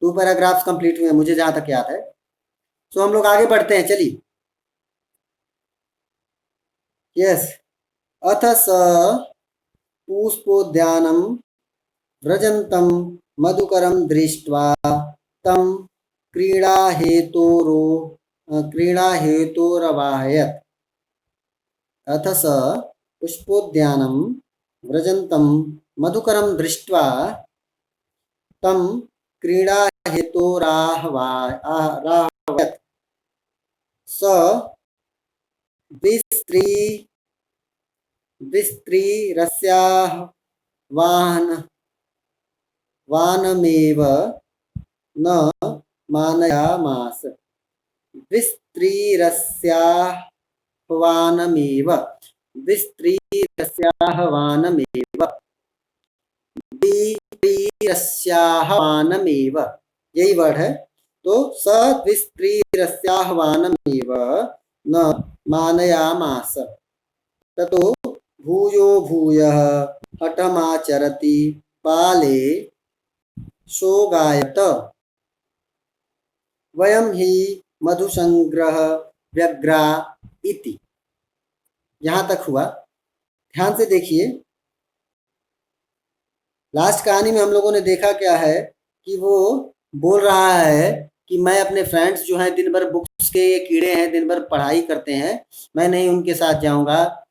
2 paragraphs complete हुए मुझे जहाँ तक याद है। सो हम लोग आगे बढ़ते हैं, चलिए। यस। अथ स पुष्पोद्यानं व्रजन्तं मधुकरं दृष्ट्वा तं क्रीडाहेतोरवाहयत्। अथ स पुष्पोद्यानं व्रजन्तं मधुकरं दृष्ट्वा तं क्रीडाहेतोराहवयत्। स विस्त्रीरस्याह्वानमेव न मानयामास। विस्त्रीरस्याह्वानमेव विस्त्रीरस्याह्वानमेव विस्त्रीरस्याह्वानमेव, यही वर्ड है। तो स विस्त्रीरस्याह्वानमेव न मानयामास। ततो भूयो भूयः हठमाचरति बाले सोगायत। वयं हि मधुसंग्रह व्यग्रा इति। यहाँ तक हुआ। ध्यान से देखिए, लास्ट कहानी में हम लोगों ने देखा क्या है कि वो बोल रहा है कि मैं अपने फ्रेंड्स जो हैं दिन भर बुक्स के कीड़े हैं, दिन भर पढ़ाई करते हैं, मैं नहीं उनके साथ जाऊंगा,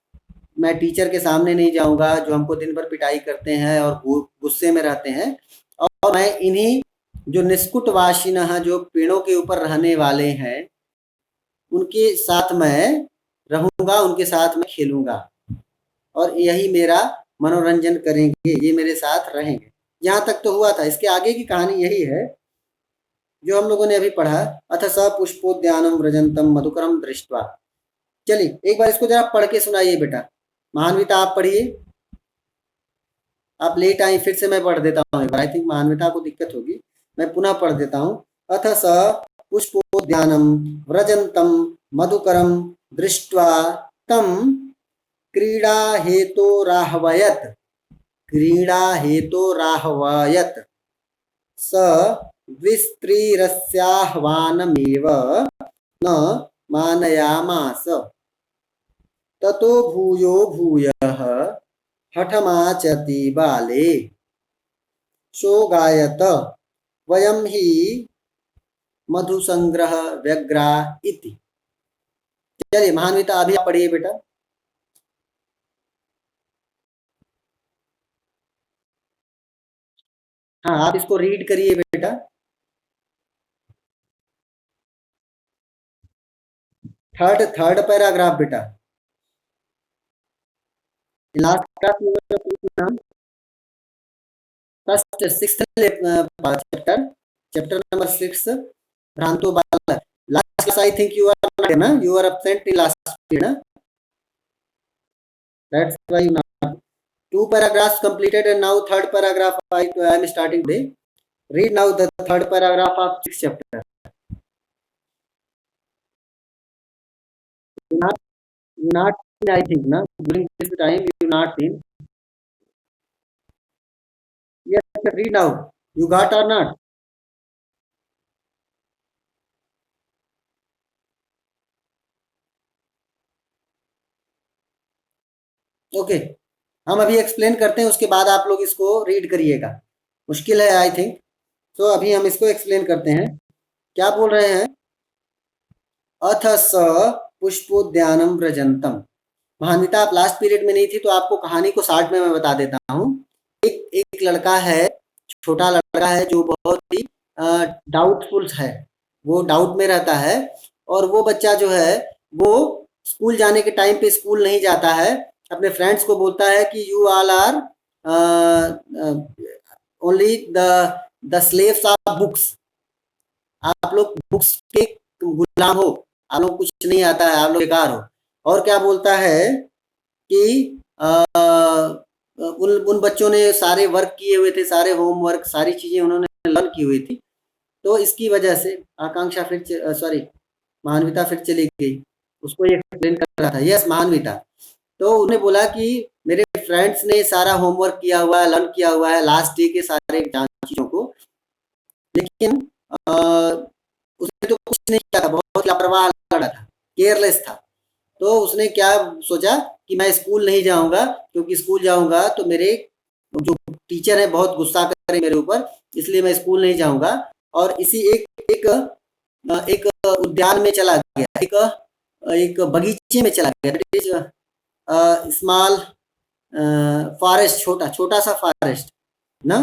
मैं टीचर के सामने नहीं जाऊंगा जो हमको दिन भर पिटाई करते हैं और गुस्से में रहते हैं, और मैं इन्हीं जो निष्कुटवासिनः जो पेड़ों के ऊपर रहने वाले हैं उनके साथ मैं रहूंगा, उनके साथ मैं खेलूंगा और यही मेरा मनोरंजन करेंगे, ये मेरे साथ रहेंगे। यहाँ तक तो हुआ था। इसके आगे की कहानी यही है जो हम लोगों ने अभी पढ़ा। अथ स पुष्पोद्यानं व्रजन्तं मधुकरं दृष्ट्वा। चलिए एक बार इसको जरा पढ़ के सुनाइए बेटा। महान्विता आप पढ़िए। आप लेट आई, फिर से मैं पढ़ देता हूँ एक बार। आई थिंक महान्विता को दिक्कत होगी, मैं पुनः पढ़ देता हूँ। अथ स पुष्पोद्यानं व्रजन्तं मधुकरं दृष्ट्वा तं क्रीडाहेतोराह्वयत्। स विस्त्रीरस्याह्वानमेव न मानयामास। ततो भूयो भूयः हठमाचरति बाले सोगायत। वयं हि मधुसंग्रह व्यग्रा इति। चलिए महान्विता अभी आप पढ़िए बेटा। हाँ आप इसको रीड करिए बेटा। थर्ड पैराग्राफ बेटा। Last class first sixth chapter number 6 भ्रांतो बाल। Last class I think you are ना, you are absent in last period ना, that's why you now 2 paragraphs completed and now third paragraph I am starting today. Read now the third paragraph of 6th chapter. You not I think na, during this time you not seen. Yes, read now. You got or not? Okay हम अभी explain करते हैं, उसके बाद आप लोग इसको read करिएगा। मुश्किल है आई थिंक, तो अभी हम इसको एक्सप्लेन करते हैं। क्या बोल रहे हैं? अथ स पुष्पोद्यानं व्रजन्तं। महान्विता आप लास्ट पीरियड में नहीं थी तो आपको कहानी को शार्ट में मैं बता देता हूँ। एक लड़का है, छोटा लड़का है जो बहुत ही डाउटफुल है, वो डाउट में रहता है, और वो बच्चा जो है वो स्कूल जाने के टाइम पे स्कूल नहीं जाता है। अपने फ्रेंड्स को बोलता है कि you all are only the slaves of books. आप लोग बुक्स के गुलाम हो, आप लोग कुछ नहीं आता है, आप लोग बेकार हो। और क्या बोलता है कि उन बच्चों ने सारे वर्क किए हुए थे, सारे होमवर्क, सारी चीजें उन्होंने लर्न की हुई थी। तो इसकी वजह से आकांक्षा फिर सॉरी महान्विता फिर चली गई, उसको ये एक्सप्लेन कर रहा था। यस महान्विता। तो उन्होंने बोला कि मेरे फ्रेंड्स ने सारा होमवर्क किया हुआ है, लर्न किया हुआ है लास्ट डे के सारे चीजों को, लेकिन उसने तो कुछ नहीं किया था, बहुत लापरवाह लड़ा था, केयरलेस था। तो उसने क्या सोचा कि मैं स्कूल नहीं जाऊंगा, क्योंकि स्कूल जाऊंगा तो मेरे जो टीचर है बहुत गुस्सा करें मेरे ऊपर, इसलिए मैं स्कूल नहीं जाऊंगा। और इसी एक एक एक उद्यान में चला गया, एक एक बगीचे में चला गया, दैट इज स्मॉल फॉरेस्ट, छोटा छोटा सा फॉरेस्ट ना।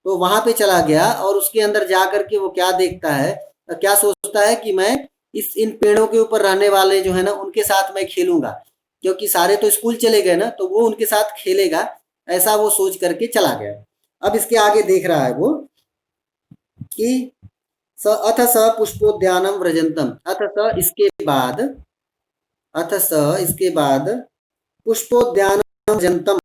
तो वहां पे चला गया और उसके अंदर जा करके वो क्या देखता है, क्या सोचता है कि मैं इस इन पेड़ों के ऊपर रहने वाले जो है ना उनके साथ मैं खेलूंगा, क्योंकि सारे तो स्कूल चले गए ना, तो वो उनके साथ खेलेगा, ऐसा वो सोच करके चला गया। अब इसके आगे देख रहा है वो कि अथ स पुष्पोद्यानम व्रजंतम, अथ स इसके बाद, अथ स इसके बाद पुष्पोद्यानम व्रजंतम,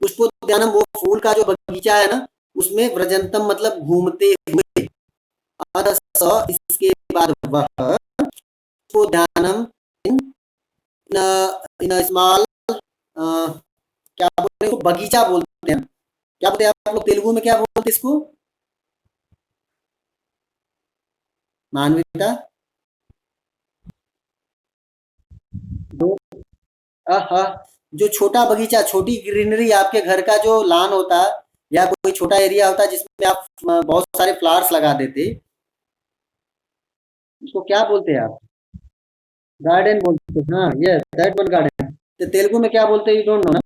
पुष्पोद्यानम वो फूल का जो बगीचा है ना, उसमें व्रजंतम मतलब घूमते हुए, अथ स इसके बाद वह पुष्पोद्यानम इन इन स्मॉल, क्या बोलते हैं, बगीचा बोलते हैं, क्या बोलते हैं आप लोग तेलुगु में, क्या बोलते हैं इसको, मानविता? दो, जो छोटा बगीचा, छोटी ग्रीनरी, आपके घर का जो लान होता या कोई छोटा एरिया होता जिसमें आप बहुत सारे फ्लावर्स लगा देते, उसको क्या बोलते हैं आप? गार्डन बोलते हैं, हाँ, यस, दैट वन गार्डन। तो तेलुगु में क्या बोलते हैं, यू डोंट नो ना?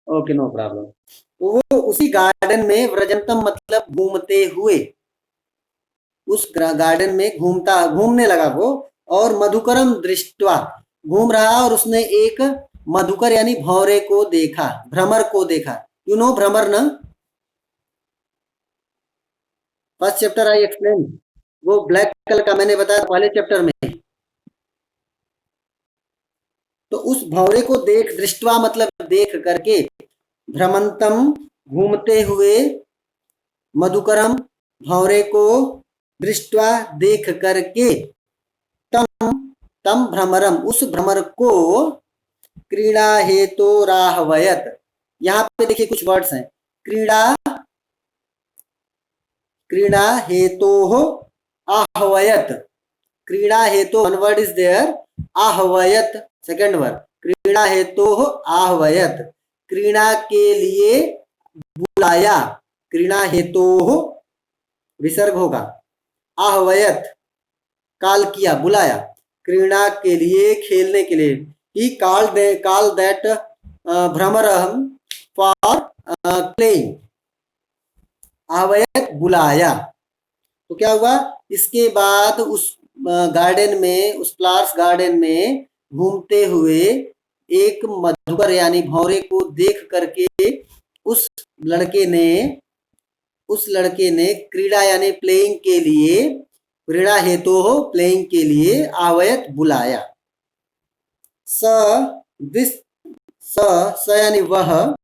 Okay, no problem. तो वो उसी गार्डन में व्रजंतम मतलब घूमते हुए, उस गार्डन में घूमने लगा वो, और मधुकरम दृष्टवा, घूम रहा और उसने एक मधुकर यानी भौरे को देखा, भ्रमर को देखा। यू नो भ्रमर ना? फर्स्ट चैप्टर आई एक्सप्लेन, वो ब्लैक कलर का मैंने बताया पहले चैप्टर में। तो उस भौरे को देख, दृष्टवा मतलब देख करके, भ्रमंतम घूमते हुए, मधुकरम भौरे को दृष्टवा देख करके, तम तम भ्रमरम उस भ्रमर को, क्रीड़ा हेतु राहवयत, यहाँ पे देखिए कुछ वर्ड्स हैं, क्रीड़ा, क्रीड़ा हेतु आहवयत, क्रीड़ा हेतु वन वर्ड इज देयर, आहवयत सेकंड वर्ड, क्रीड़ा हेतु आहवयत, क्रीड़ा के लिए बुलाया, क्रीड़ा हेतु विसर्ग होगा, आहवयत काल किया, बुलाया, क्रीड़ा के लिए, खेलने के लिए, ही कॉल दैट भ्रमरहम फॉर प्लेइंग, आहवयत बुलाया। तो क्या हुआ, इसके बाद उस गार्डन में, उस फ्लावर्स गार्डन में घूमते हुए एक मधुकर यानी भौरे को देख करके, उस लड़के ने, उस लड़के ने क्रीड़ा यानी प्लेइंग के लिए, क्रीड़ा हेतु हो प्लेइंग के लिए, आवयत बुलाया। स दिस, स स यानी वह,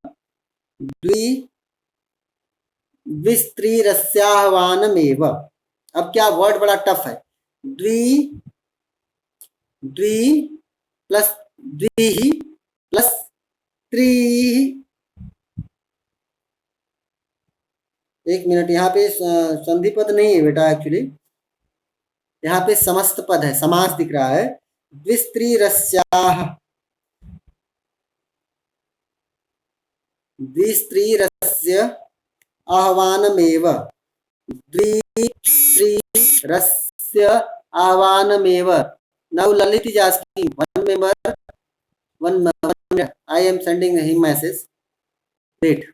द्वि द्विस्त्रीरस्याह्वानमेव, अब क्या वर्ड बड़ा टफ है, द्वि, द्वि प्लस द्वि प्लस त्रि, एक मिनट, यहाँ पे संधि पद नहीं है बेटा, एक्चुअली यहाँ पे समस्त पद है, समास दिख रहा है, द्विस्त्रीरस्याः, द्विस्त्रीरस्य आह्वानमेव, द्विस्त्रीरस्य आह्वानमेव। Now Lalit is asking one member, one I am sending him message, wait.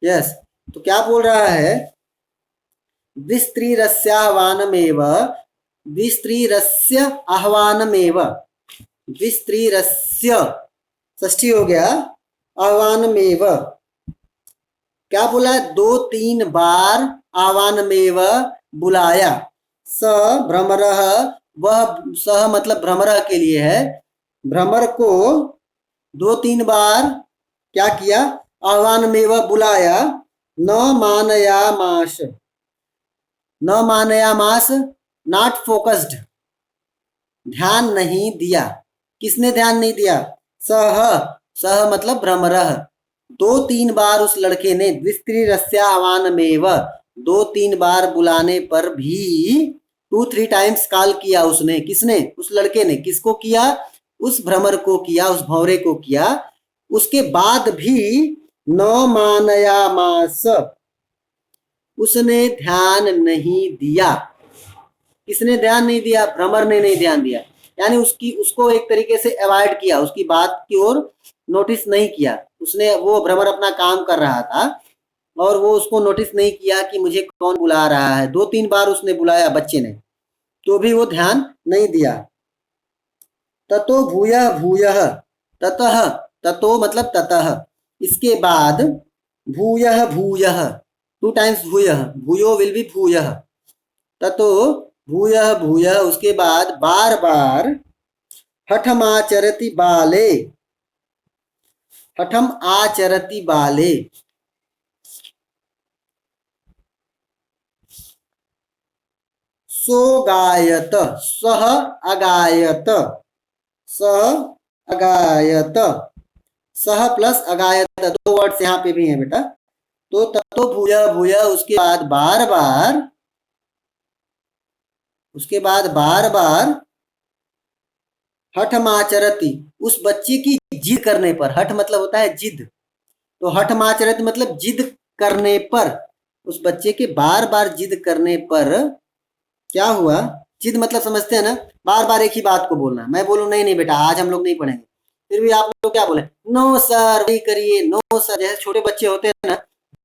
Yes, तो क्या बोल रहा है, द्विस्त्रीरस्याह्वानमेव, द्विस्त्रीरस्य आह्वानमेव, द्विस्त्रीरस्य षष्ठी हो गया, आह्वानमेव, क्या बोला है, दो तीन बार, आह्वानमेव बुलाया, स भ्रमरः, वह, सह मतलब भ्रमरः के लिए है, भ्रमर को दो तीन बार क्या किया, आह्वानमेव बुलाया, न मानयामाश, न मानयामास, नॉट फोकस्ड, ध्यान नहीं दिया। किसने ध्यान नहीं दिया? सह, सह मतलब भ्रमरः, दो तीन बार उस लड़के ने, द्विस्त्रीरस्याह्वानमेव, दो तीन बार बुलाने पर भी, 2-3 टाइम्स कॉल किया उसने। किसने? उस लड़के ने। किसको किया? उस भ्रमर को किया, उस भंवरे को किया। उसके बाद भी न मानयामास, उसने ध्यान नहीं दिया। किसने ध्यान नहीं दिया? भ्रमर ने नहीं ध्यान दिया, यानी उसको एक तरीके से अवॉइड किया, उसकी बात की ओर नोटिस नहीं किया उसने। वो भ्रमर अपना काम कर रहा था और वो उसको नोटिस नहीं किया कि मुझे कौन बुला रहा है। 2-3 बार उसने बुलाया बच्चे ने, तो भी वो ध्यान नहीं दिया। ततो भूयः भूयः, ततः, ततो मतलब ततः, इसके बाद भूयः भूयः, 2 टाइम्स भूयः, भूयो विल बी भूयः। ततो भूयः भूयः, उसके बाद बार बार, हठम आचरति बाले, हठम आचरति बाले, सो गायत, सह अगायत, सह अगायत, सह प्लस अगायत, दो वर्ड्स यहाँ पे भी हैं बेटा। तो ततो भूयः भूयः, उसके बाद बार बार, उसके बाद बार बार, हठमाचरति, उस बच्चे की जिद करने पर, हठ मतलब होता है जिद, तो हठमाचरति मतलब जिद करने पर, उस बच्चे के बार बार जिद करने पर क्या हुआ? जिद मतलब समझते हैं ना, बार बार एक ही बात को बोलना। मैं बोलूं नहीं नहीं बेटा आज हम लोग नहीं पढ़ेंगे, फिर भी आप लोग क्या बोले? नो सर वही करिए, नो सर। जैसे छोटे बच्चे होते हैं ना,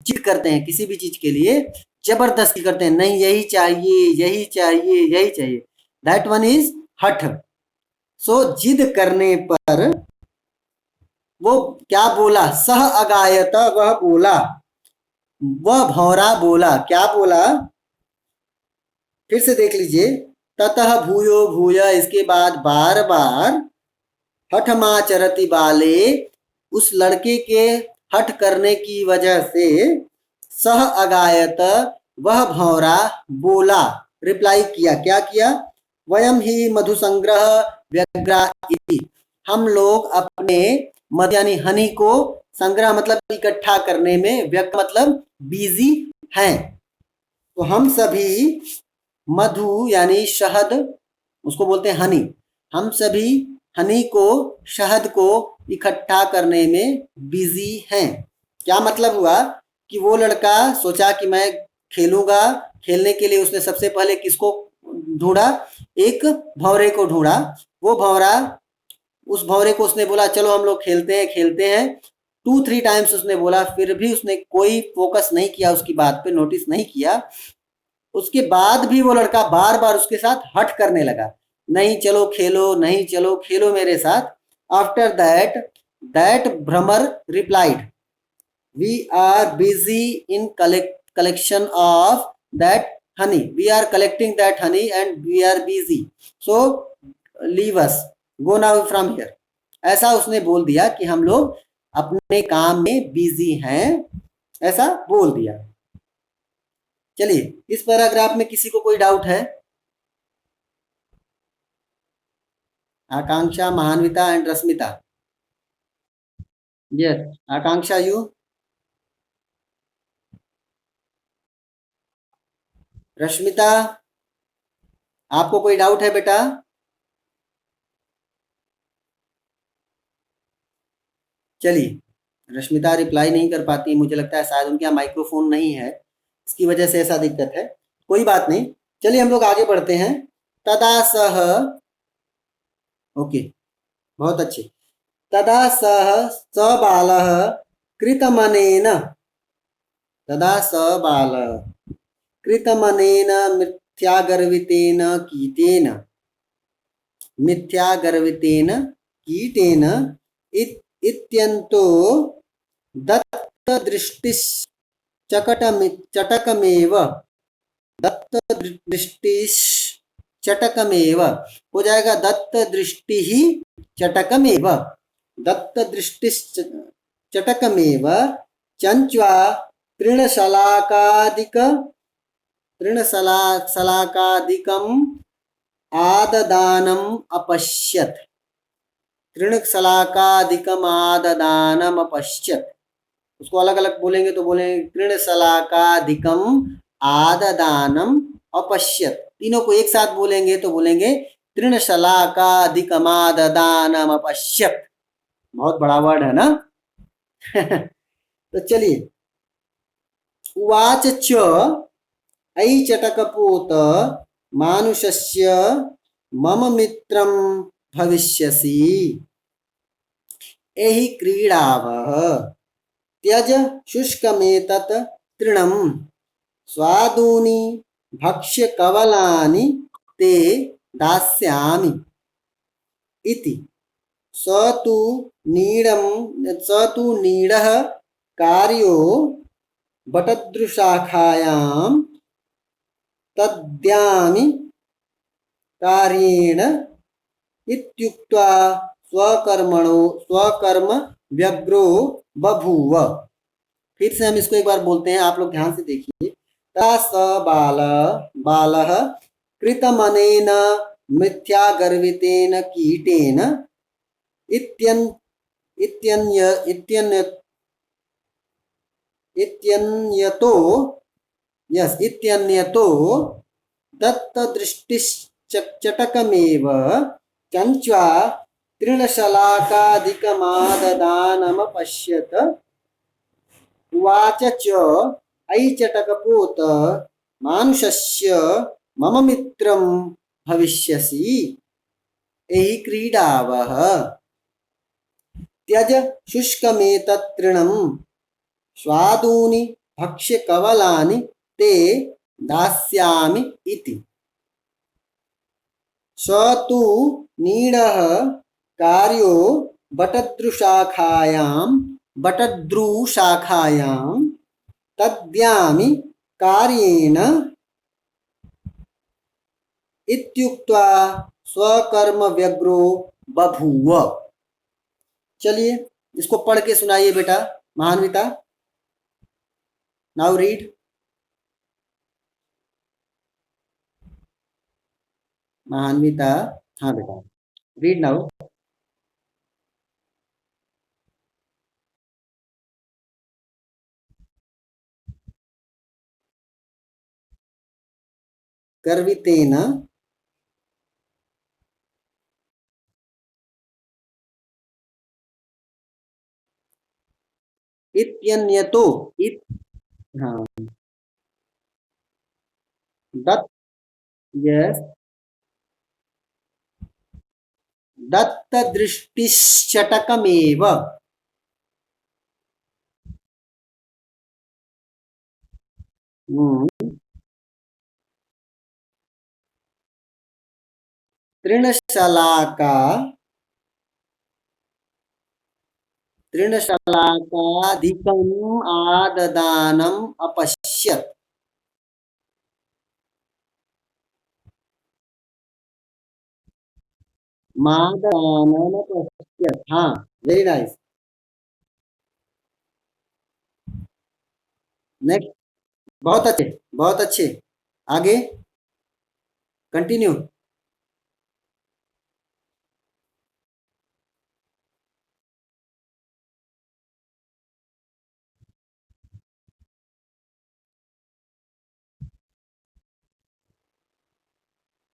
जिद करते हैं किसी भी चीज के लिए, जबरदस्ती करते हैं, नहीं यही चाहिए यही चाहिए यही चाहिए, दैट वन इज हठ। सो जिद करने पर वो क्या बोला? सह अगायत, वह बोला, वह भौरा बोला। क्या बोला? फिर से देख लीजिए। ततः भूयो भूय, इसके बाद बार बार, हठमाचरति बाले, उस लड़के के हठ करने की वजह से, सह अगायत, वह भौरा बोला, रिप्लाई किया। क्या किया? वयम ही मधुसंग्रह व्यग्रा इति, हम लोग अपने मध यानी हनी को, संग्रह मतलब इकट्ठा करने में, व्यग्र मतलब बिजी हैं। तो हम सभी मधु यानी शहद, उसको बोलते हैं हनी, हम सभी हनी को, शहद को इकट्ठा करने में बिजी हैं। क्या मतलब हुआ कि वो लड़का सोचा कि मैं खेलूंगा, खेलने के लिए उसने सबसे पहले किसको ढूंढा? एक भंवरे को ढूंढा। वो भंवरा, उस भंवरे को उसने बोला चलो हम लोग खेलते हैं खेलते हैं। 2-3 टाइम्स उसने बोला, फिर भी उसने कोई फोकस नहीं किया उसकी बात पे, नोटिस नहीं किया। उसके बाद भी वो लड़का बार बार उसके साथ हट करने लगा, नहीं चलो खेलो, नहीं चलो खेलो मेरे साथ। आफ्टर दैट, दैट भ्रमर replied, we are busy in collection of that honey, we are collecting that honey and we are busy, so leave us, go now from here। ऐसा उसने बोल दिया कि हम लोग अपने काम में बिजी हैं, ऐसा बोल दिया। चलिए, इस पैराग्राफ में किसी को कोई डाउट है? Akanksha, Mahanvita and Rashmita. Yes, Akanksha you. Rashmita, आपको कोई डाउट है बेटा? चलिए, रश्मिता रिप्लाई नहीं कर पाती, मुझे लगता है शायद उनके यहाँ माइक्रोफोन नहीं है, इसकी वजह से ऐसा दिक्कत है। कोई बात नहीं, चलिए हम लोग आगे बढ़ते हैं। तदा सह, ओके, बहुत अच्छे। तदा सह स बालः कृतमनेन, तदा स बालः कृतमनेन मिथ्यागर्वितेन कीटेन, मिथ्यागर्वितेन कीटेन इत्यन्तो दत्तदृष्टिश्चटकमेव, दत्तदृष्टिश्चटकमेव हो जाएगा, दत्तदृष्टिः चटकमेव, दत्तदृष्टिश्चटकमेव चञ्च्वा तृणशलाकादिक तृणशलाकादिकम् आददानम् अपश्यत्। तृणशलाकादिकम् आददानम् अपश्यत्। उसको अलग अलग बोलेंगे तो बोलेंगे तृणशलाकादिकम् आददानम् अपश्यत। तीनों को एक साथ बोलेंगे तो बोलेंगे तृणशलाकादिकम् आददानम् अपश्यत। बहुत बड़ा वर्ड है ना। तो चलिए, उवाच च ऐचटकपोत मानुषस्य मम मित्रं भविष्यसि एहि क्रीडावः त्यज शुष्कमेतत् तृणं स्वादूनि भक्ष्य कवलानि ते दास्यामि इति। स तु नीडः कार्यो बटद्रुशाखायां तद्यामि कार्येण इत्युक्त्वा स्वकर्म व्यग्रो बभूव। फिर से हम इसको एक बार बोलते हैं, आप लोग ध्यान से देखिए। तथा स बालः कृतमनेन मिथ्यागर्वितेन कीटेन इत्यन्यतो दत्तदृष्टिश्चटकमेव चञ्च्वा तृणशलाकादिकमाददानमपश्यत। उवाच च ऐचटकपोत मानुषस्य मम मित्रं भविष्यसि एहि क्रीडावः त्यज शुष्कमेतत् तृणं स्वादूनि भक्ष्य कवलानि ते दास्यामि इति। स तु नीडः कार्यो बटद्रुशाखायां तद्यामि कार्येण इत्युक्त्वा स्वकर्म व्यग्रो बभूव। चलिए, इसको पढ़ के सुनाइए बेटा महान्विता। Now read. महान्विता, हाँ बेटा, रीड नाउ। गर्वितेन इत्यन्यतो हाँ, दत्त, यस, दत्तदृष्टिश्चटकमेव। तृणशलाकाधिकम् आददानम् अपश्यत्। माददानम् अपश्यत्, हाँ, वेरी नाइस। नेक्स्ट, बहुत अच्छे, बहुत अच्छे। आगे कंटिन्यू।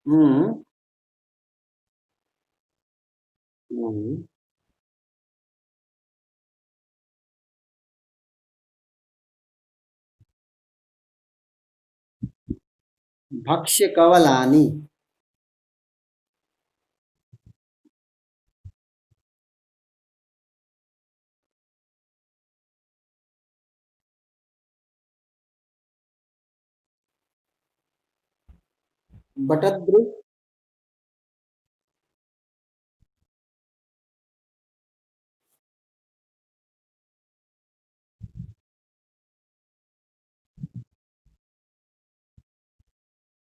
हम्म हम्म, भक्ष्य कवलानि। बटद्रु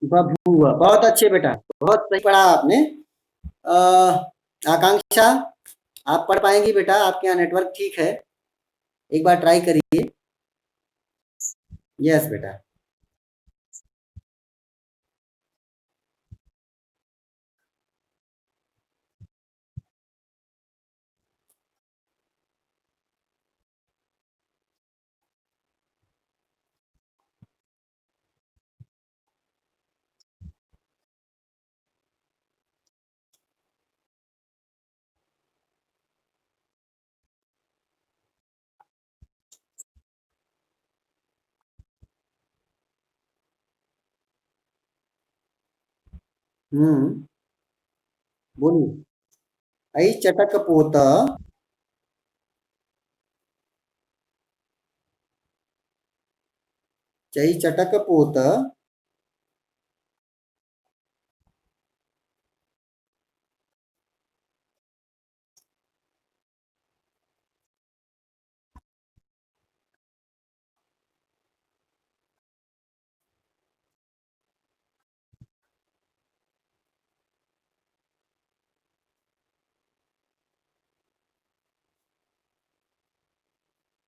बभूव। बहुत अच्छे बेटा, बहुत सही पढ़ा आपने। आकांक्षा, आप पढ़ पाएंगी बेटा? आपके यहाँ नेटवर्क ठीक है? एक बार ट्राई करिए। यस बेटा। बोलिए। ऐ चटक पोत। चै चटक पोत।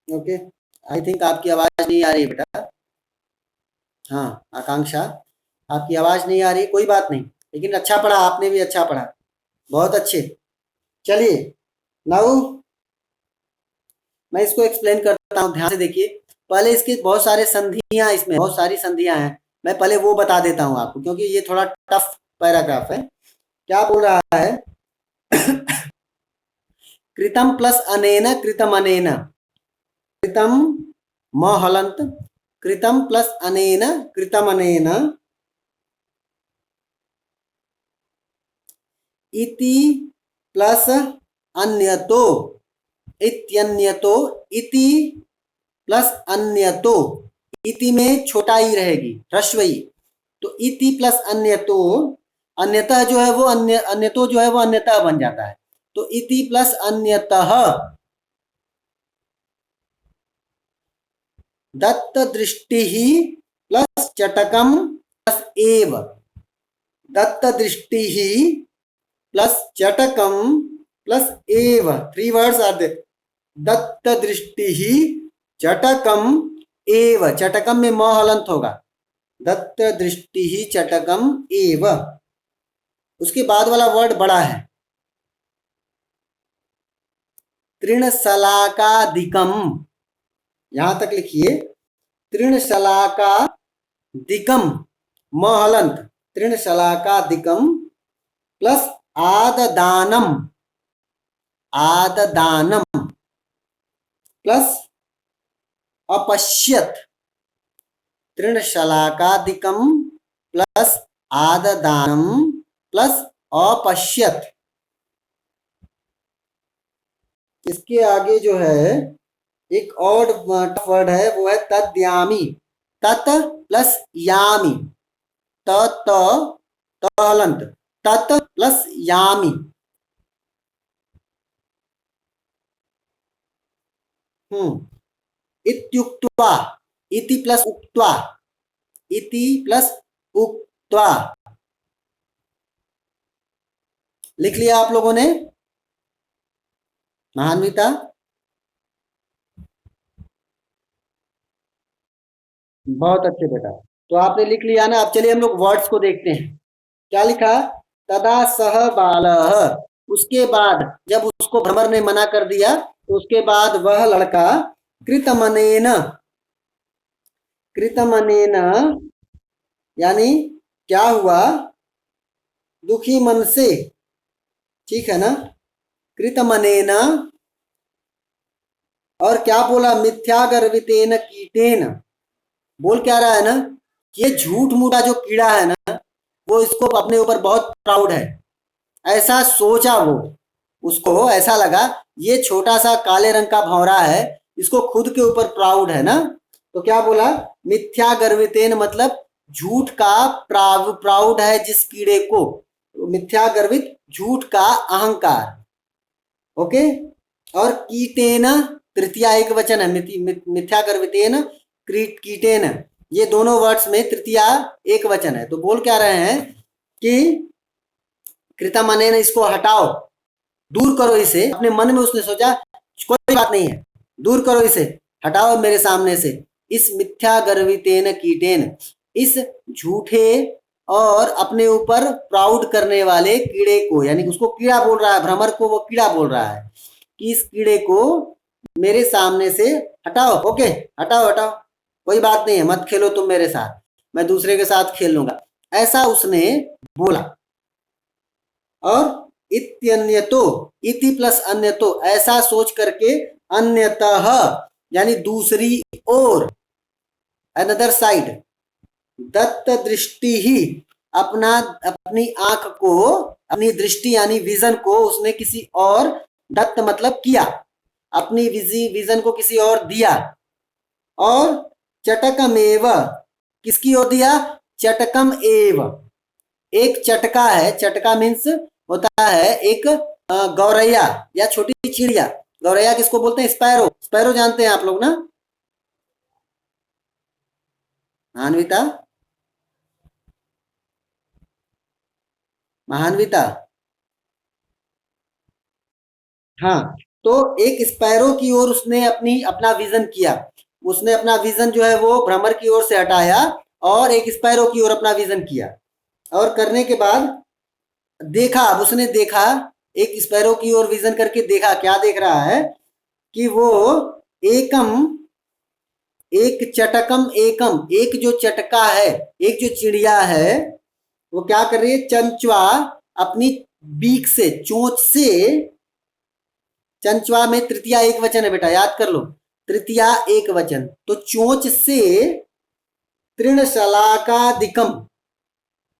ओके, आई थिंक आपकी आवाज नहीं आ रही है बेटा। हाँ, आकांक्षा, आपकी आवाज नहीं आ रही, कोई बात नहीं, लेकिन अच्छा पढ़ा, आपने भी अच्छा पढ़ा, बहुत अच्छे। चलिए, नाउ मैं इसको एक्सप्लेन करता हूँ, ध्यान से देखिए। पहले इसके बहुत सारे संधियां, इसमें बहुत सारी संधियां हैं, मैं पहले वो बता देता हूँ आपको, क्योंकि ये थोड़ा टफ पैराग्राफ है। क्या बोल रहा है? कृतम प्लस अनेन कृतम अनेन, कृतम म हलंत, कृतम प्लस अनेन कृतम अनेन इति प्लस अन्यतो, इत्यन्यतो, इति प्लस अन्यतो, इति में छोटा ई रहेगी, ह्रस्व ई, तो इति प्लस अन्यतो, अन्यतः जो है वो अन्यतो जो है वो अन्यतः बन जाता है, तो इति प्लस अन्यतः दत्त दृष्टि प्लस चटकम प्लस एव, दत्त दृष्टि प्लस चटकम प्लस एव, थ्री वर्ड्स आर देयर। दत्त दृष्टि चटकम एव, चटकम में म हलंत होगा, दत्त दृष्टि चटकम एव। उसके बाद वाला वर्ड बड़ा है, तृणशलाकादिकम, यहां तक लिखिए, तृणशलाकादिकम, म हलंत, तृणशलाकादिकम प्लस आददानम, आददानम प्लस अपश्यत, तृणशलाकादिकम प्लस आददानम प्लस अपश्यत। इसके आगे जो है एक और वर्ड है, वो है तद्यामी, तत प्लस यामी, त हलंत, तत प्लस यामी। इत्युक्त्वा, इति प्लस उक्त्वा, इति प्लस उक्त्वा, लिख लिया आप लोगों ने? महान्विता, बहुत अच्छे बेटा, तो आपने लिख लिया ना। अब चलिए हम लोग वर्ड्स को देखते हैं। क्या लिखा? तदा सह बालः, उसके बाद जब उसको भ्रमर ने मना कर दिया, तो उसके बाद वह लड़का कृतमनेन, कृतमनेन यानी क्या हुआ? दुखी मन से, ठीक है ना? कृतमनेन, और क्या बोला? मिथ्या गर्वितेन कीटेन, बोल क्या रहा है ना, ये झूठ मूठा जो कीड़ा है ना, वो इसको अपने ऊपर बहुत प्राउड है, ऐसा सोचा वो, उसको ऐसा लगा ये छोटा सा काले रंग का भौरा है, इसको खुद के ऊपर प्राउड है ना, तो क्या बोला? मिथ्या गर्वितेन मतलब झूठ का प्राउड है जिस कीड़े को, मिथ्या गर्वित, झूठ का अहंकार। ओके, और कीटेन तृतीया एक वचन है, मिथ्या गर्वितेन कीटेन, ये दोनों वर्ड्स में तृतीया एक वचन है, तो बोल क्या रहे हैं कि कृतमनेन, इसको हटाओ, दूर करो इसे, अपने मन में उसने सोचा कोई बात नहीं है, दूर करो इसे, हटाओ मेरे सामने से, इस मिथ्या गर्वितेन कीटेन, इस झूठे और अपने ऊपर प्राउड करने वाले कीड़े को, यानी उसको कीड़ा बोल रहा है, भ्रमर को वो कीड़ा बोल रहा है कि इस कीड़े को मेरे सामने से हटाओ। ओके, हटाओ हटाओ, कोई बात नहीं है, मत खेलो तुम मेरे साथ, मैं दूसरे के साथ खेल लूंगा, ऐसा उसने बोला। और इत्यन्यतो, इति प्लस अन्यतो, ऐसा सोच करके, अन्यतः यानी दूसरी ओर, अनदर साइड, दत्त दृष्टि ही, अपना अपनी आंख को, अपनी दृष्टि यानी विजन को उसने किसी और दत्त मतलब किया, अपनी विजन को किसी और दिया। और चटकमेव, किसकी ओर दिया? चटकम एव, एक चटका है, चटका मीन्स होता है एक गौरैया या छोटी चिड़िया। गौरैया किसको बोलते हैं? स्पैरो। स्पैरो जानते हैं आप लोग ना? महान्विता, महान्विता। हाँ, तो एक स्पैरो की ओर उसने अपना विजन किया। उसने अपना विजन जो है वो भ्रमर की ओर से हटाया और एक स्पैरो की ओर अपना विजन किया। और करने के बाद देखा, अब उसने देखा, एक स्पैरो की ओर विजन करके देखा, क्या देख रहा है कि वो एकम, एक चटकम एकम, एक जो चटका है, एक जो चिड़िया है, वो क्या कर रही है? चंचवा अपनी बीक से, चोंच से, चंचवा में तृतीया एक वचन है बेटा, याद कर लो, तृतीया एक वचन, तो चोंच से तृणशलाकादिकम,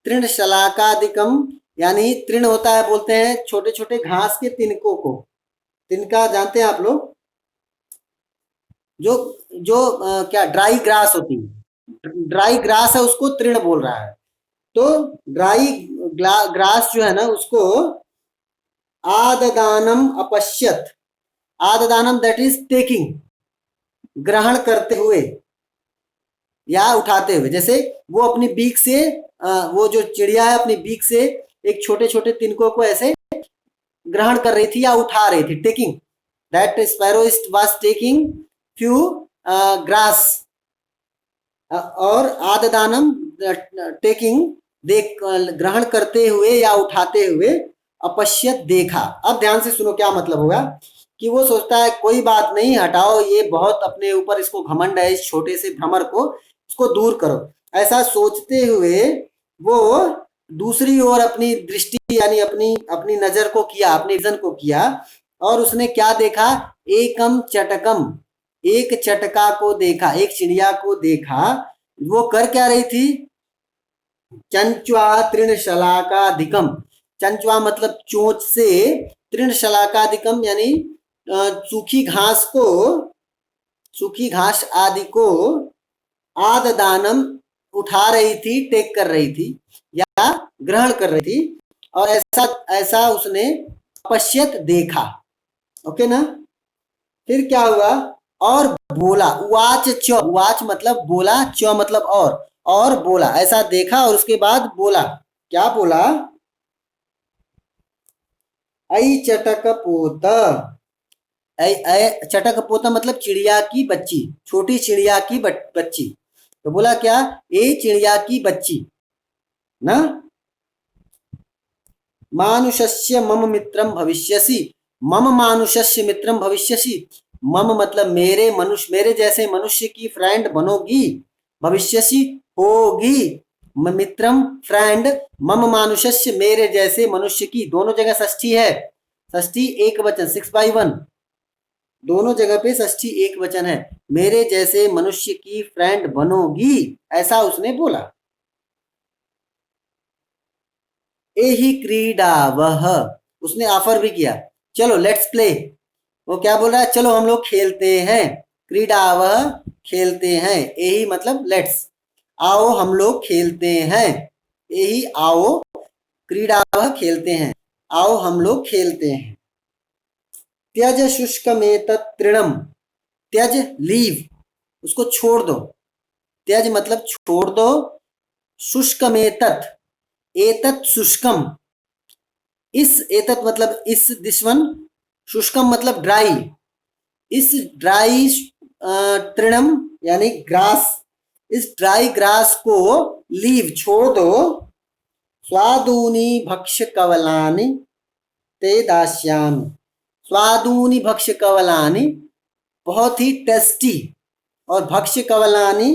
तृणशलाकादिकम यानी तृण होता है, बोलते हैं छोटे छोटे घास के तिनकों को। तिनका जानते हैं आप लोग? जो जो क्या ड्राई ग्रास होती है, ड्राई ग्रास है, उसको तृण बोल रहा है। तो ड्राई ग्रास जो है ना, उसको आददानम अपश्यत, आददानम दैट इज टेकिंग, ग्रहण करते हुए या उठाते हुए। जैसे वो अपनी बीक से वो जो चिड़िया है अपनी बीक से एक छोटे छोटे तिनकों को ऐसे ग्रहण कर रही थी या उठा रही थी, taking, that sparrow was taking few grass. और आददानम टेकिंग, देख, ग्रहण करते हुए या उठाते हुए, अपश्यत देखा। अब ध्यान से सुनो क्या मतलब होगा, कि वो सोचता है कोई बात नहीं, हटाओ, ये बहुत अपने ऊपर इसको घमंड है, इस छोटे से भ्रमर को, इसको दूर करो। ऐसा सोचते हुए वो दूसरी ओर अपनी दृष्टि यानी अपनी अपनी नजर को किया, अपने विजन को किया, और उसने क्या देखा? एकम चटकम, एक चटका को देखा, एक चिड़िया को देखा। वो कर क्या रही थी? चंचवा तृणशलाकाधिकम, चंचवा मतलब चोंच से, तृणशलाकाधिकम यानी सूखी घास को, सूखी घास आदि को आददानम उठा रही थी, टेक कर रही थी या ग्रहण कर रही थी। और ऐसा ऐसा उसने पश्यत देखा। ओके ना? फिर क्या हुआ? और बोला, उवाच च, उवाच मतलब बोला, च मतलब और बोला, ऐसा देखा और उसके बाद बोला। क्या बोला? आई चटक पोत, चटक पोता मतलब चिड़िया की बच्ची, छोटी चिड़िया की बच्ची। तो बोला क्या? ए चिड़िया की बच्ची ना, मानुषस्य मम मित्रम भविष्यसि, मम मानुषस्य मित्रम भविष्यसि, मम मतलब मेरे, मनुष्य, मेरे जैसे मनुष्य की फ्रेंड बनोगी, भविष्यसि होगी, मित्रम फ्रेंड, मम मानुषस्य मेरे जैसे मनुष्य की, दोनों जगह षष्ठी है, षष्ठी एक वचन, 6/1, दोनों जगह पे षष्ठी एक वचन है। मेरे जैसे मनुष्य की फ्रेंड बनोगी, ऐसा उसने बोला। यही क्रीडा वह, उसने ऑफर भी किया, चलो लेट्स प्ले। वो क्या बोल रहा है? चलो हम लोग खेलते हैं, क्रीडा वह खेलते हैं, यही मतलब लेट्स, आओ हम लोग खेलते हैं, यही आओ, क्रीडा वह खेलते हैं, आओ हम लोग खेलते हैं। त्यज शुष्कमेत तृणम, त्यज लीव, उसको छोड़ दो, त्यज मतलब छोड़ दो, शुष्कमेतत, एतत् शुष्कम, इस, एतत् मतलब इस, दिस वन, शुष्कम मतलब ड्राई, इस ड्राई तृणम यानी ग्रास, इस ड्राई ग्रास को लीव छोड़ दो, स्वादूनी भक्ष्य कवलानि ते दास्यामि, स्वादूनी भक्ष्य कवलानि, बहुत ही टेस्टी, और भक्ष्य कवलानि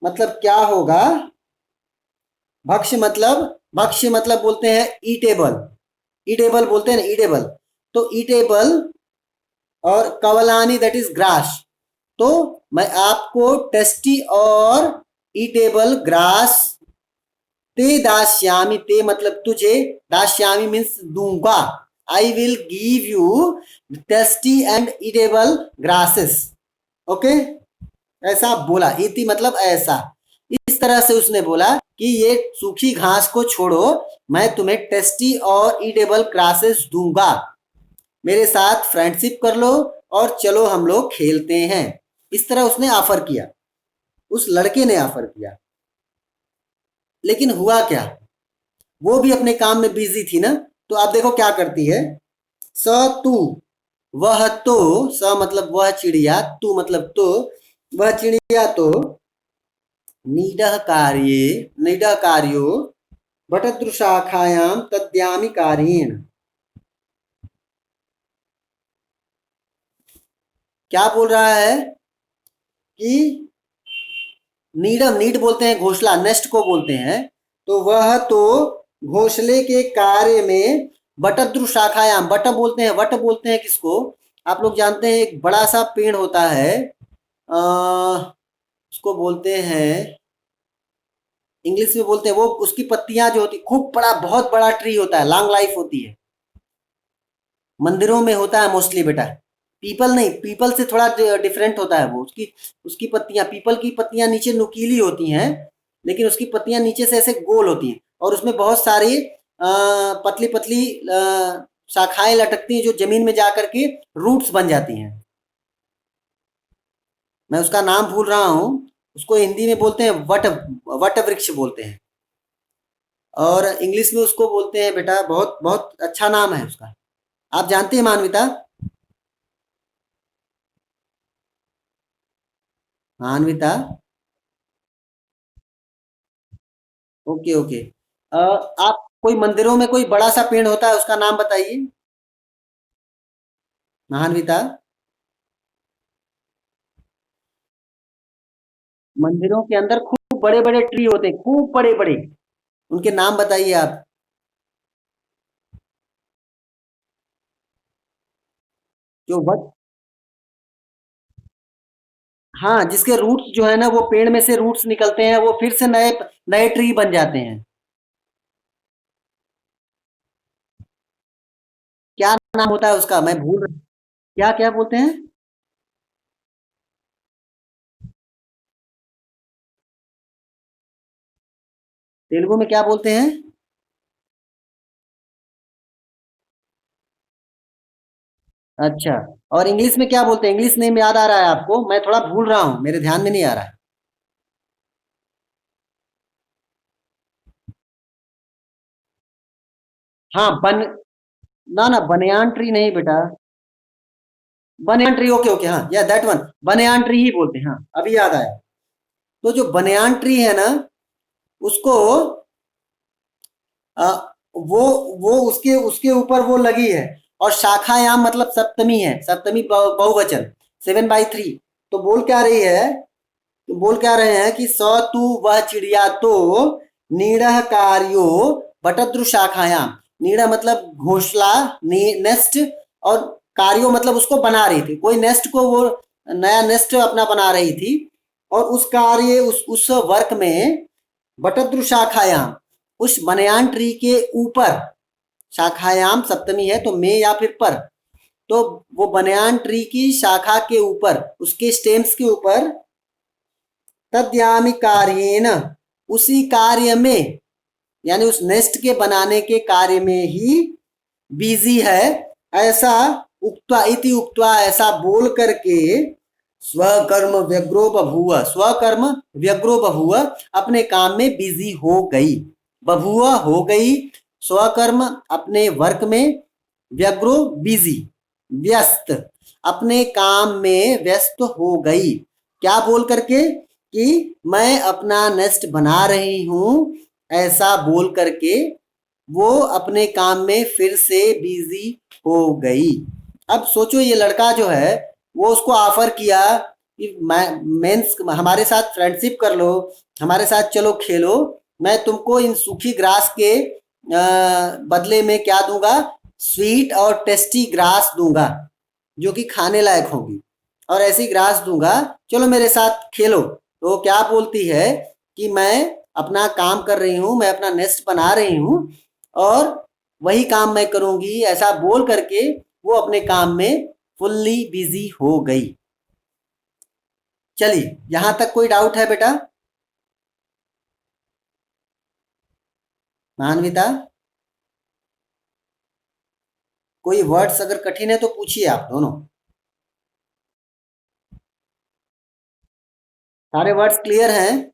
मतलब क्या होगा? भक्ष्य मतलब बोलते हैं ईटेबल, ईटेबल बोलते हैं ना, ईटेबल, तो ईटेबल, और कवलानी दैट इज ग्रास। तो मैं आपको टेस्टी और ईटेबल ग्रास ते दास्यामि, ते मतलब तुझे, दास्यामि मीन्स दूंगा, I will give you tasty and eatable grasses. Okay, ऐसा बोला, इति मतलब ऐसा, इस तरह से उसने बोला कि ये सूखी घास को छोड़ो, मैं तुम्हें टेस्टी और ईटेबल ग्रासेस दूंगा, मेरे साथ फ्रेंडशिप कर लो और चलो हम लोग खेलते हैं। इस तरह उसने ऑफर किया, उस लड़के ने ऑफर किया। लेकिन हुआ क्या, वो भी अपने काम में बिजी थी ना, तो आप देखो क्या करती है। स तू, वह तो, स मतलब वह चिड़िया, तू मतलब तो, वह चिड़िया तो, नीडः कार्ये, नीडः कार्यो बटद्रुशाखायां तद्यामि कार्येण। क्या बोल रहा है कि नीडम, नीड बोलते हैं घोंसला, नेस्ट को बोलते हैं, तो वह तो घोंसले के कार्य में बटद्रु शाखायाम, बट बोलते हैं, वट बोलते हैं किसको, आप लोग जानते हैं, एक बड़ा सा पेड़ होता है, उसको बोलते हैं, इंग्लिश में बोलते हैं, वो उसकी पत्तियां जो होती, खूब बड़ा, बहुत बड़ा ट्री होता है, लॉन्ग लाइफ होती है, मंदिरों में होता है मोस्टली बेटा। पीपल नहीं, पीपल से थोड़ा डिफरेंट होता है वो, उसकी उसकी पत्तियां, पीपल की पत्तियां नीचे नुकीली होती हैं, लेकिन उसकी पत्तियां नीचे से ऐसे गोल होती हैं, और उसमें बहुत सारी पतली पतली शाखाएं लटकती हैं, जो जमीन में जा करके रूट्स बन जाती हैं। मैं उसका नाम भूल रहा हूँ, उसको हिंदी में बोलते हैं वट, वट वृक्ष बोलते हैं, और इंग्लिश में उसको बोलते हैं बेटा, बहुत बहुत अच्छा नाम है उसका, आप जानते हैं मानविता? मानविता, ओके ओके। आप कोई मंदिरों में कोई बड़ा सा पेड़ होता है, उसका नाम बताइए महान्विता। मंदिरों के अंदर खूब बड़े बड़े ट्री होते हैं, खूब बड़े बड़े, उनके नाम बताइए आप। जो वट, हाँ, जिसके रूट्स जो है ना, वो पेड़ में से रूट्स निकलते हैं, वो फिर से नए नए ट्री बन जाते हैं। क्या नाम होता है उसका, मैं भूल रहा, क्या क्या बोलते हैं? तेलुगु में क्या बोलते हैं? अच्छा, और इंग्लिश में क्या बोलते हैं? इंग्लिश नेम याद आ रहा है आपको? मैं थोड़ा भूल रहा हूँ, मेरे ध्यान में नहीं आ रहा है। हाँ, बन, ना ना, बनियान ट्री नहीं बेटा, बनियान ट्री, ओके ओके, हाँ, या दैट वन, बनियान ट्री ही बोलते हैं, हाँ, अभी याद आया। तो जो बनियान ट्री है ना, उसको अ, वो वो उसके उसके ऊपर वो लगी है, और शाखायाम मतलब सप्तमी है, सप्तमी बहुवचन, 7/3। तो बोल क्या रही है, तो बोल क्या रहे हैं कि स तू, वह चिड़िया तो, नीड़ह कार्यो बटद्रु शाखायाम, नीड़ा मतलब घोंसला, नेस्ट, और कार्यो मतलब उसको बना रही थी, कोई नेस्ट को वो नया नेस्ट अपना बना रही थी, और उस कार्य, उस वर्क में बटद्रु शाखायाम, उस बनयान ट्री के ऊपर, शाखायाम सप्तमी है तो में या फिर पर, तो वो बनयान ट्री की शाखा के ऊपर, उसके स्टेम्स के ऊपर, तद्यामि कार्येन, उसी कार्य में, यानी उस नेस्ट के बनाने के कार्य में ही बिजी है, ऐसा उक्त्वा, इति उक्त्वा, ऐसा बोल करके, स्वकर्म व्यग्रो बभूव, स्वकर्म व्यग्रो बभूव, अपने काम में बिजी हो गई, बभूव हो गई, स्वकर्म अपने वर्क में, व्यग्रो बिजी, व्यस्त, अपने काम में व्यस्त हो गई, क्या बोल करके, कि मैं अपना नेस्ट बना रही हूं, ऐसा बोल करके वो अपने काम में फिर से बिजी हो गई। अब सोचो, ये लड़का जो है, वो उसको ऑफर किया कि मैं, मेंस हमारे साथ फ्रेंडशिप कर लो, हमारे साथ चलो खेलो, मैं तुमको इन सूखी ग्रास के बदले में क्या दूंगा, स्वीट और टेस्टी ग्रास दूंगा, जो कि खाने लायक होगी, और ऐसी ग्रास दूंगा, चलो मेरे साथ खेलो। तो क्या बोलती है कि मैं अपना काम कर रही हूँ, मैं अपना नेस्ट बना रही हूँ और वही काम मैं करूंगी, ऐसा बोल करके वो अपने काम में फुल्ली बिजी हो गई। चलिए, यहां तक कोई डाउट है बेटा? मानविता, कोई वर्ड्स अगर कठिन है तो पूछिए आप दोनों। सारे वर्ड्स क्लियर हैं?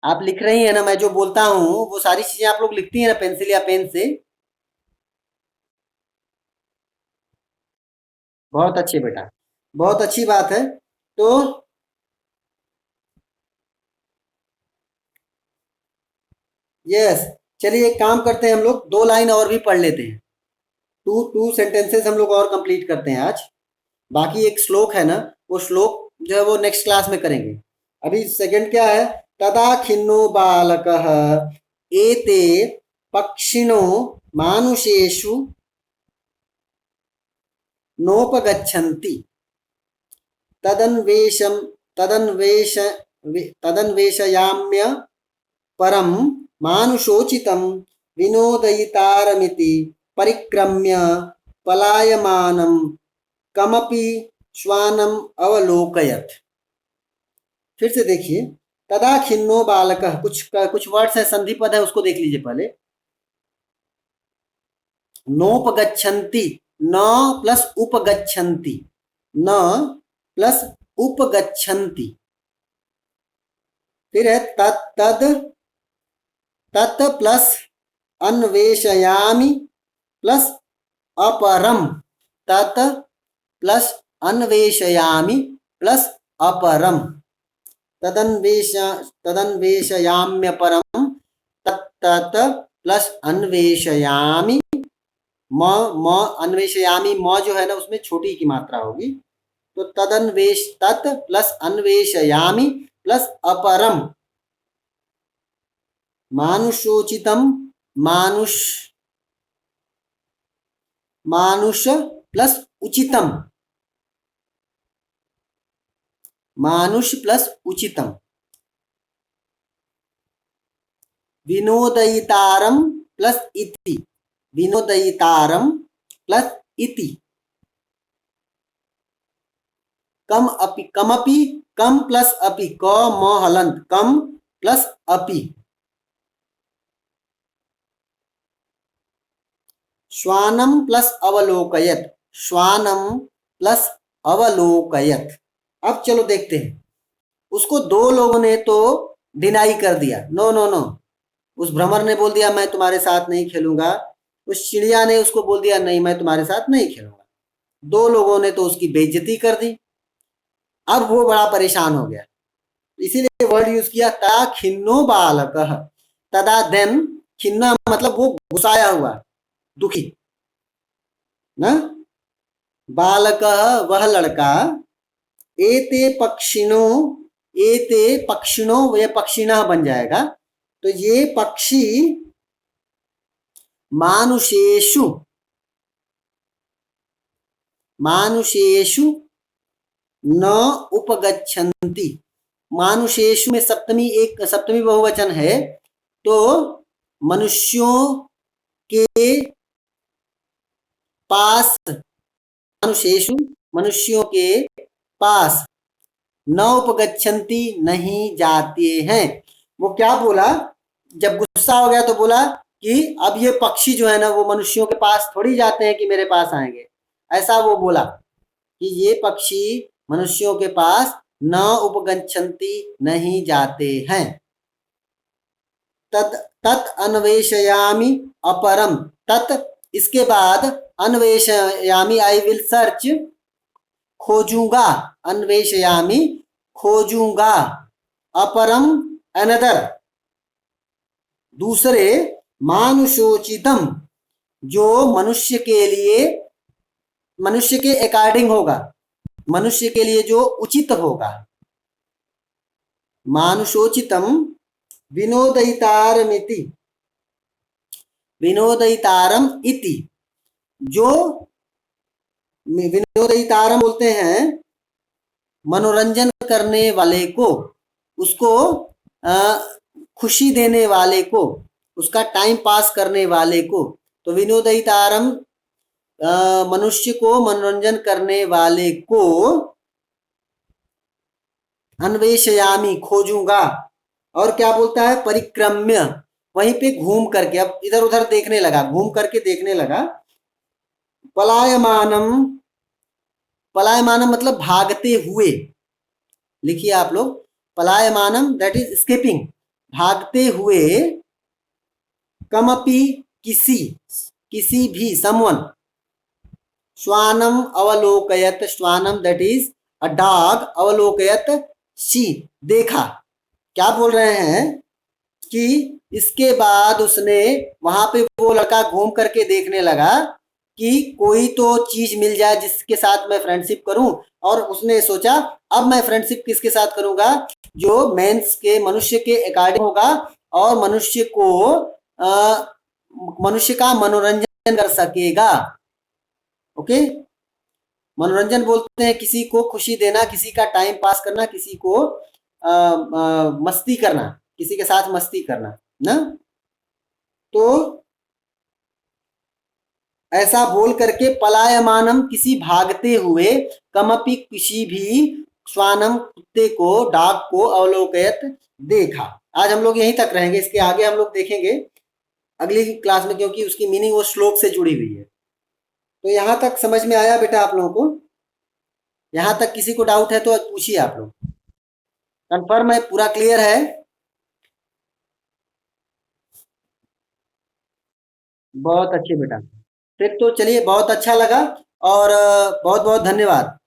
आप लिख रही हैं ना, मैं जो बोलता हूँ वो सारी चीजें आप लोग लिखती हैं ना पेंसिल या पेन से? बहुत अच्छे बेटा, बहुत अच्छी बात है। तो यस, चलिए एक काम करते हैं, हम लोग 2 लाइन और भी पढ़ लेते हैं। टू टू सेंटेंसेस हम लोग और कंप्लीट करते हैं आज। बाकी एक श्लोक है ना, वो श्लोक जो है वो नेक्स्ट क्लास में करेंगे। अभी सेकंड क्या है? तदा खिन्नो बालकः एते पक्षिणो मानुषेषु नोपगच्छन्ति तदन्वेषं तदन्वेष तदन्वेषयाम्य परं मानुषोचितं विनोदयितारमिति परिक्रम्य पलायमानं कमपि श्वानम अवलोकयत्। फिर से देखिए, तदा खिन्नो बालकः, कुछ वर्ड्स है, संधि पद है, उसको देख लीजिए पहले। नोपगच्छन्ति, न प्लस उपगच्छन्ति, न प्लस उपगच्छन्ति। फिर है तत् प्लस अन्वेषयामि प्लस अपरम, तत् प्लस अन्वेषयामि प्लस अपरम, तदन्वेष तदन्वेषयाम्यपरम, तत् प्लस अन्वेषयामि, म म अन्वेषयामि, म जो है ना उसमें छोटी की मात्रा होगी, तो तत् प्लस अन्वेषयामि प्लस अपरम मानुषोचितम, मानुष मानुष प्लस उचितम, मानुष प्लस उचितम, विनोदयितारम प्लस इति, विनोदयितारम प्लस इति, कमपि, कम प्लस अपि, क म हलंत, कम प्लस अपि, श्वानम प्लस अवलोकयत, श्वानम प्लस अवलोकयत। अब चलो देखते हैं, उसको 2 लोगों ने तो डिनाई कर दिया, नो नो नो, उस भ्रमर ने बोल दिया मैं तुम्हारे साथ नहीं खेलूंगा, उस चिड़िया ने उसको बोल दिया नहीं मैं तुम्हारे साथ नहीं खेलूंगा, 2 लोगों ने तो उसकी बेइज्जती कर दी। अब वो बड़ा परेशान हो गया, इसीलिए वर्ड यूज किया ता खिन्नो बालक, तदा देन, खिन्ना मतलब वो गुस्साया हुआ, दुखी ना, बालक वह लड़का, एते पक्षिणो, एते पक्षिणो, ये पक्षिणः बन जाएगा, तो ये पक्षी मानुषेषु, मानुषेषु न उपगच्छन्ति, मानुषेषु में सप्तमी, एक सप्तमी बहुवचन है, तो मनुष्यों के पास, मनुष्येषु मनुष्यों के पास, न उपगच्छन्ति नहीं जाते हैं। वो क्या बोला, जब गुस्सा हो गया तो बोला कि अब ये पक्षी जो है ना वो मनुष्यों के पास थोड़ी जाते हैं कि मेरे पास आएंगे, ऐसा वो बोला कि ये पक्षी मनुष्यों के पास न उपगच्छन्ति नहीं जाते हैं। तत् अन्वेषयामि अपरम, तत् इसके बाद, अन्वेषयामि आई विल सर्च, खोजूंगा, अन्वेषयामि खोजूंगा, अपरम अनदर दूसरे, मानुषोचितम जो मनुष्य के लिए, मनुष्य के अकॉर्डिंग होगा, मनुष्य के लिए जो उचित होगा, मानुषोचितम विनोदयितारमिति, विनोदयितारम इति, जो विनोदयितारम बोलते हैं मनोरंजन करने वाले को, उसको खुशी देने वाले को, उसका टाइम पास करने वाले को। तो विनोदयितारम मनुष्य को मनोरंजन करने वाले को अन्वेषयामी खोजूंगा। और क्या बोलता है, परिक्रम्य, वहीं पे घूम करके, अब इधर उधर देखने लगा, घूम करके देखने लगा। पलायमानम, पलायमानम मतलब भागते हुए, लिखिए आप लोग, पलायमानम दैट इज स्केपिंग, भागते हुए, कमपि किसी, किसी भी, समवन, श्वानम अवलोकयत, श्वानम दैट इज अ डॉग, अवलोकयत सी, देखा। क्या बोल रहे हैं कि इसके बाद उसने, वहां पे वो लड़का घूम करके देखने लगा कि कोई तो चीज मिल जाए जिसके साथ मैं फ्रेंडशिप करूं। और उसने सोचा अब मैं फ्रेंडशिप किसके साथ करूंगा, जो मेंस के, मनुष्य के अकॉर्डिंग होगा और मनुष्य को मनुष्य का मनोरंजन कर सकेगा। ओके, मनोरंजन बोलते हैं किसी को खुशी देना, किसी का टाइम पास करना, किसी को मस्ती करना, किसी के साथ मस्ती करना ना। तो ऐसा बोल करके पलायमानम, किसी भागते हुए, कमपि किसी भी, श्वानम कुत्ते को, डॉग को, अवलोकयत देखा। आज हम लोग यहीं तक रहेंगे, इसके आगे हम लोग देखेंगे अगली क्लास में, क्योंकि उसकी मीनिंग वो श्लोक से जुड़ी हुई है। तो यहाँ तक समझ में आया बेटा आप लोगों को? यहाँ तक किसी को डाउट है तो पूछिए आप लोग। कंफर्म है, पूरा क्लियर है? बहुत अच्छे बेटा। फिर तो चलिए, बहुत अच्छा लगा, और बहुत बहुत धन्यवाद।